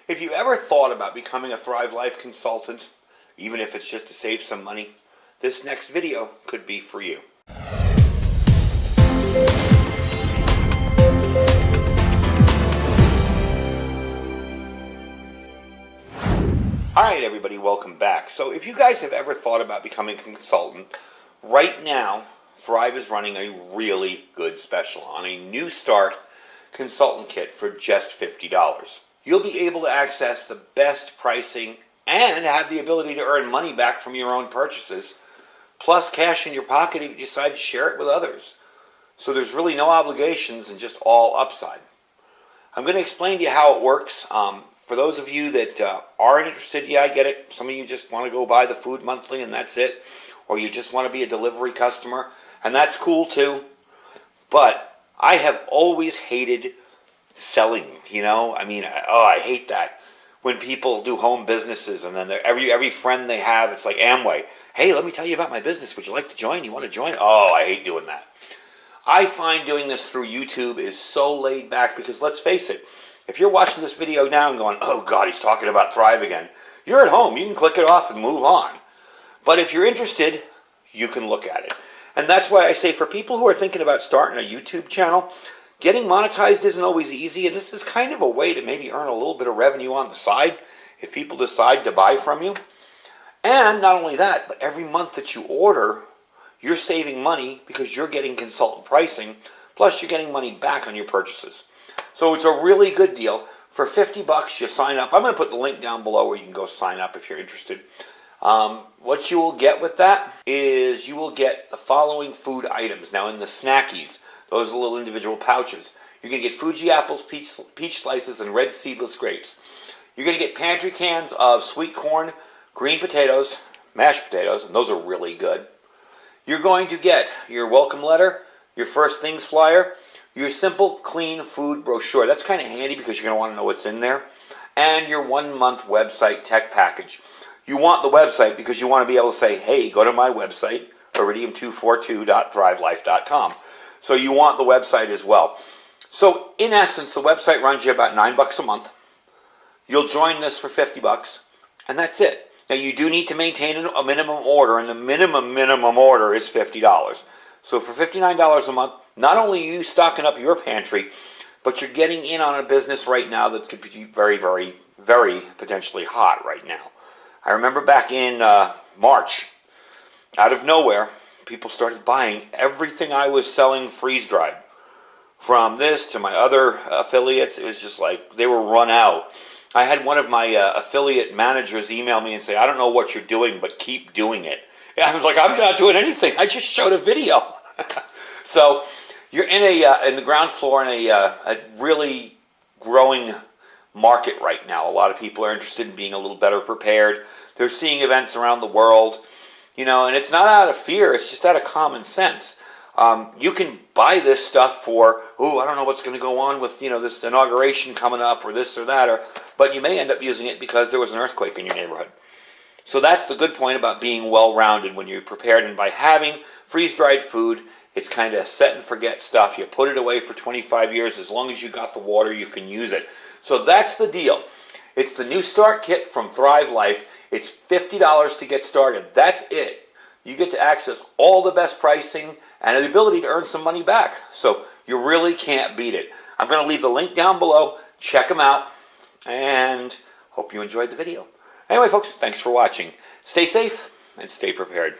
If you ever thought about becoming a Thrive Life consultant, even if it's just to save some money, this next video could be for you. Alright everybody, welcome back. So if you guys have ever thought about becoming a consultant, right now Thrive is running a really good special on a new start consultant kit for just $50. You'll be able to access the best pricing and have the ability to earn money back from your own purchases, plus cash in your pocket if you decide to share it with others. So there's really no obligations and just all upside. I'm going to explain to you how it works. For those of you that aren't interested, yeah, I get it. Some of you just want to go buy the food monthly and that's it. Or you just want to be a delivery customer, and that's cool too. But I have always hated selling, I hate that. When people do home businesses and then every friend they have, it's like Amway. Hey, let me tell you about my business. Would you like to join? You want to join? Oh, I hate doing that. I find doing this through YouTube is so laid back because let's face it, if you're watching this video now and going, oh God, he's talking about Thrive again, you're at home. You can click it off and move on. But if you're interested, you can look at it. And that's why I say for people who are thinking about starting a YouTube channel, getting monetized isn't always easy, and this is kind of a way to maybe earn a little bit of revenue on the side if people decide to buy from you. And not only that, but every month that you order, you're saving money because you're getting consultant pricing, plus you're getting money back on your purchases. So it's a really good deal. For $50, you sign up. I'm going to put the link down below where you can go sign up if you're interested. What you will get with that is you will get the following food items. Now in the snackies, those are little individual pouches. You're going to get Fuji apples, peach slices, and red seedless grapes. You're going to get pantry cans of sweet corn, green potatoes, mashed potatoes, and those are really good. You're going to get your welcome letter, your first things flyer, your simple clean food brochure. That's kind of handy because you're going to want to know what's in there. And your 1-month website tech package. You want the website because you want to be able to say, hey, go to my website, iridium242.thrivelife.com. So you want the website as well. So in essence, the website runs you about $9 a month. You'll join this for $50, and that's it. Now you do need to maintain a minimum order, and the minimum order is $50. So for $59 a month, not only are you stocking up your pantry, but you're getting in on a business right now that could be very, very, very potentially hot right now. I remember back in March, out of nowhere, people started buying everything I was selling freeze-dried. From this to my other affiliates, it was just like they were run out. I had one of my affiliate managers email me and say, I don't know what you're doing, but keep doing it. And I was like, I'm not doing anything. I just showed a video. So you're in the ground floor in a really growing market right now. A lot of people are interested in being a little better prepared. They're seeing events around the world. And it's not out of fear, it's just out of common sense. You can buy this stuff for, I don't know what's going to go on with, this inauguration coming up or this or that, but you may end up using it because there was an earthquake in your neighborhood. So that's the good point about being well-rounded when you're prepared, and by having freeze-dried food, it's kind of set and forget stuff. You put it away for 25 years. As long as you got the water, you can use it. So that's the deal. It's the new start kit from Thrive Life. It's $50 to get started. That's it. You get to access all the best pricing and the ability to earn some money back. So you really can't beat it. I'm going to leave the link down below. Check them out, and hope you enjoyed the video. Anyway, folks, thanks for watching. Stay safe and stay prepared.